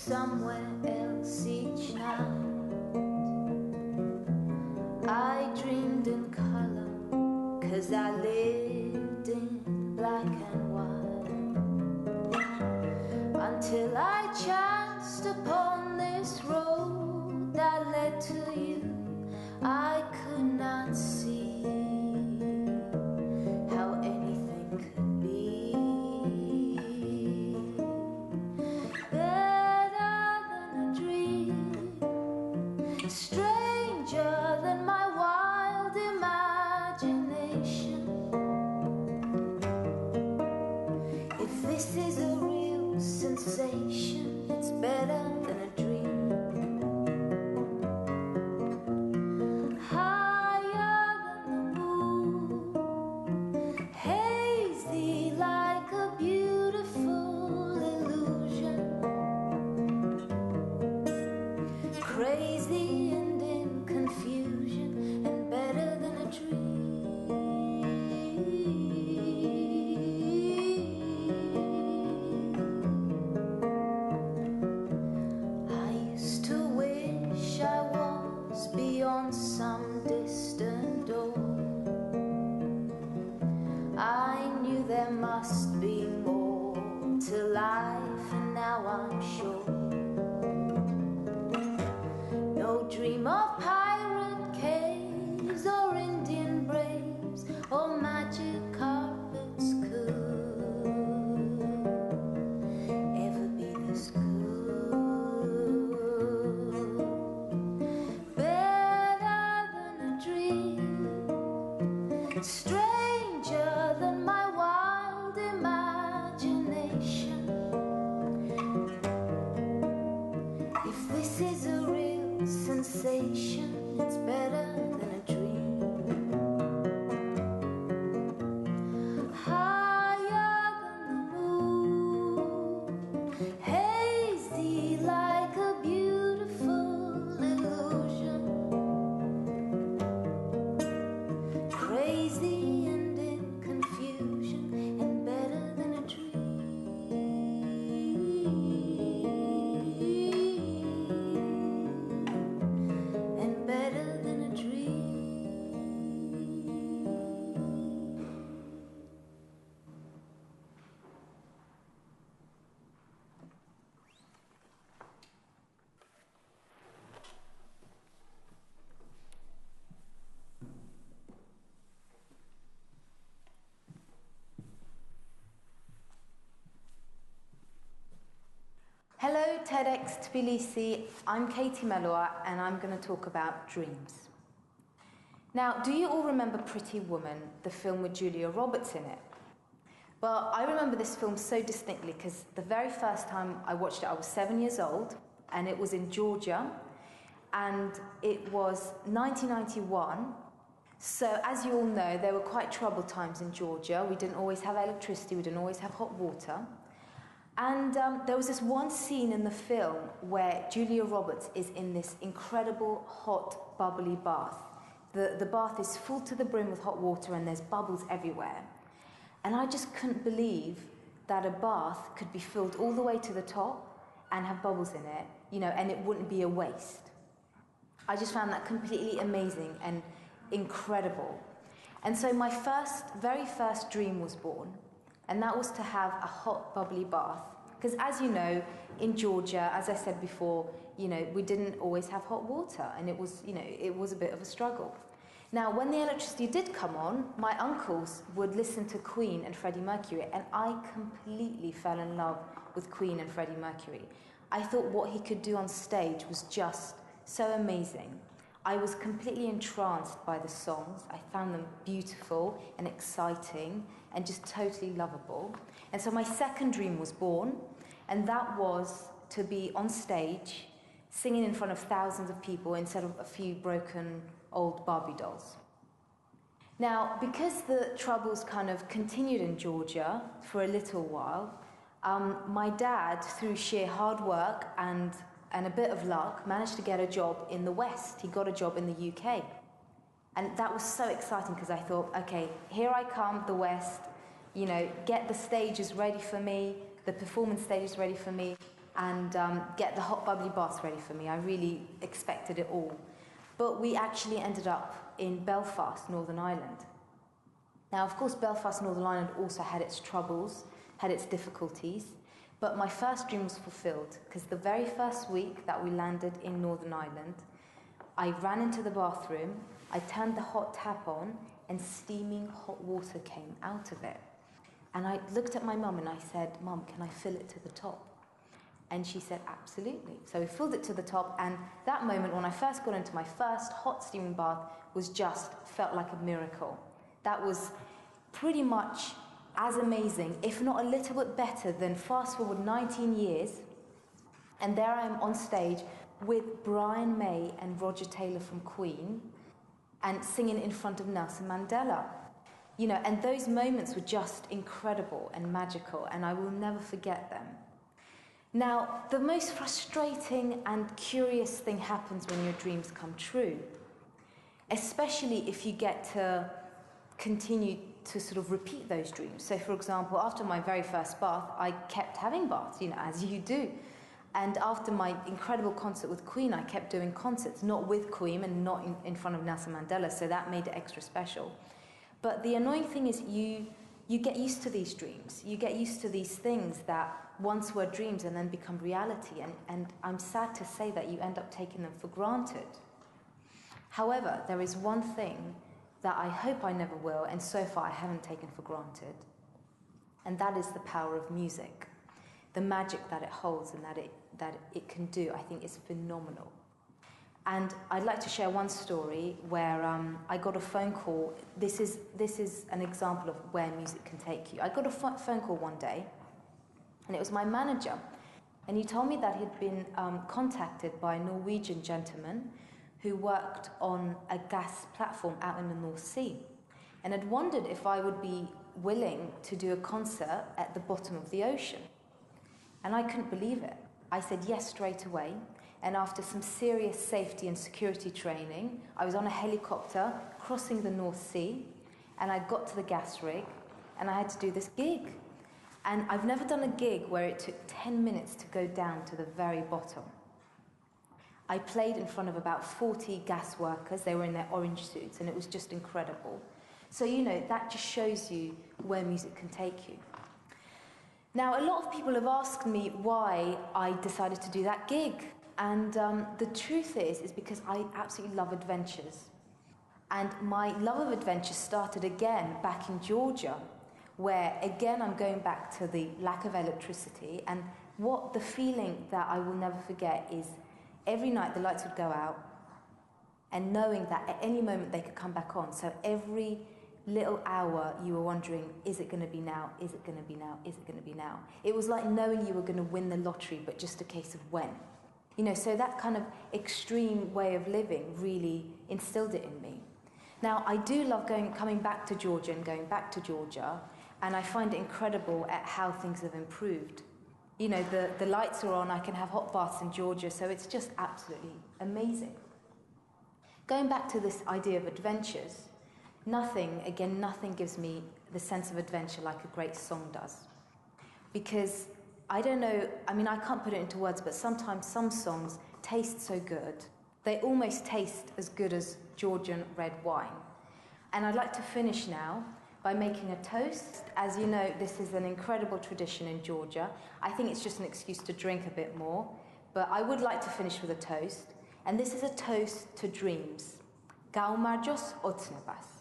somewhere else each night. I dreamed in color, 'cause I lived in black and white, until I chanced upon this road that led to you. I could not see how anything could be better than a dream, stranger than my wild imagination. If this is a real sensation, it's better than a dream. Crazy and in confusion, and better than a dream. I used to wish I was beyond some distant door. I knew there must be more to life, and now I'm sure. No dream of pirate caves or Indian braves or magic carpets could ever be this good. Better than a dream, stranger than my wild imagination. If this is a real sensation, it's better than a dream. Higher than the moon, hazy like a beautiful illusion, crazy and in confusion, and better than a dream. Better than a dream. Hello, TEDxTbilisi. I'm Katie Melua, and I'm going to talk about dreams. Now, do you all remember Pretty Woman, the film with Julia Roberts in it? Well, I remember this film so distinctly because the very first time I watched it, I was 7 years old, and it was in Georgia, and it was 1991. So, as you all know, there were quite troubled times in Georgia. We didn't always have electricity, we didn't always have hot water. And there was this one scene in the film where Julia Roberts is in this incredible, hot, bubbly bath. The bath is full to the brim with hot water and there's bubbles everywhere. And I just couldn't believe that a bath could be filled all the way to the top and have bubbles in it, you know, and it wouldn't be a waste. I just found that completely amazing and incredible. And so my very first dream was born. And that was to have a hot, bubbly bath. Because as you know, in Georgia, as I said before, you know, we didn't always have hot water, and it was, you know, it was a bit of a struggle. Now, when the electricity did come on, my uncles would listen to Queen and Freddie Mercury, and I completely fell in love with Queen and Freddie Mercury. I thought what he could do on stage was just so amazing. I was completely entranced by the songs. I found them beautiful and exciting and just totally lovable. And so my second dream was born, and that was to be on stage singing in front of thousands of people instead of a few broken old Barbie dolls. Now, because the troubles kind of continued in Georgia for a little while, my dad, through sheer hard work and a bit of luck, managed to get a job in the West. He got a job in the UK. And that was so exciting because I thought, okay, here I come, the West, you know, get the stages ready for me, the performance stages ready for me. and get the hot bubbly baths ready for me. I really expected it all. But we actually ended up in Belfast, Northern Ireland. Now, of course, Belfast, Northern Ireland also had its troubles, had its difficulties, but my first dream was fulfilled, because the very first week that we landed in Northern Ireland, I ran into the bathroom, I turned the hot tap on, and steaming hot water came out of it. And I looked at my mum and I said, "Mum, can I fill it to the top?" And she said, "Absolutely." So we filled it to the top, and that moment when I first got into my first hot steaming bath felt like a miracle. That was pretty much as amazing, if not a little bit better, than fast forward 19 years, and there I am on stage with Brian May and Roger Taylor from Queen, and singing in front of Nelson Mandela. And those moments were just incredible and magical, and I will never forget them. Now, the most frustrating and curious thing happens when your dreams come true, especially if you get to continue to sort of repeat those dreams. So, for example, after my very first bath, I kept having baths, as you do. And after my incredible concert with Queen, I kept doing concerts, not with Queen and not in front of Nelson Mandela, so that made it extra special. But the annoying thing is you get used to these dreams. You get used to these things that once were dreams and then become reality. And I'm sad to say that you end up taking them for granted. However, there is one thing that I hope I never will, and so far I haven't taken for granted, and that is the power of music. The magic that it holds and that it can do, I think, is phenomenal. And I'd like to share one story where I got a phone call. This is an example of where music can take you. I got a phone call one day, and it was my manager. And he told me that he'd been contacted by a Norwegian gentleman who worked on a gas platform out in the North Sea, and had wondered if I would be willing to do a concert at the bottom of the ocean. And I couldn't believe it. I said yes straight away. And after some serious safety and security training, I was on a helicopter crossing the North Sea, and I got to the gas rig, and I had to do this gig. And I've never done a gig where it took 10 minutes to go down to the very bottom. I played in front of about 40 gas workers. They were in their orange suits, and it was just incredible. So, that just shows you where music can take you. Now, a lot of people have asked me why I decided to do that gig. And the truth is because I absolutely love adventures. And my love of adventure started again back in Georgia, where again I'm going back to the lack of electricity. And what the feeling that I will never forget is every night the lights would go out, and knowing that at any moment they could come back on. So every little hour you were wondering, is it going to be now? Is it going to be now? Is it going to be now? It was like knowing you were going to win the lottery, but just a case of when. So that kind of extreme way of living really instilled it in me. Now, I do love coming back to Georgia and going back to Georgia, and I find it incredible at how things have improved. The lights are on, I can have hot baths in Georgia, so it's just absolutely amazing. Going back to this idea of adventures, nothing gives me the sense of adventure like a great song does. Because I don't know, I can't put it into words, but sometimes some songs taste so good. They almost taste as good as Georgian red wine. And I'd like to finish now by making a toast. As you know, this is an incredible tradition in Georgia. I think it's just an excuse to drink a bit more, but I would like to finish with a toast. And this is a toast to dreams. Gaumarjos otsnebas.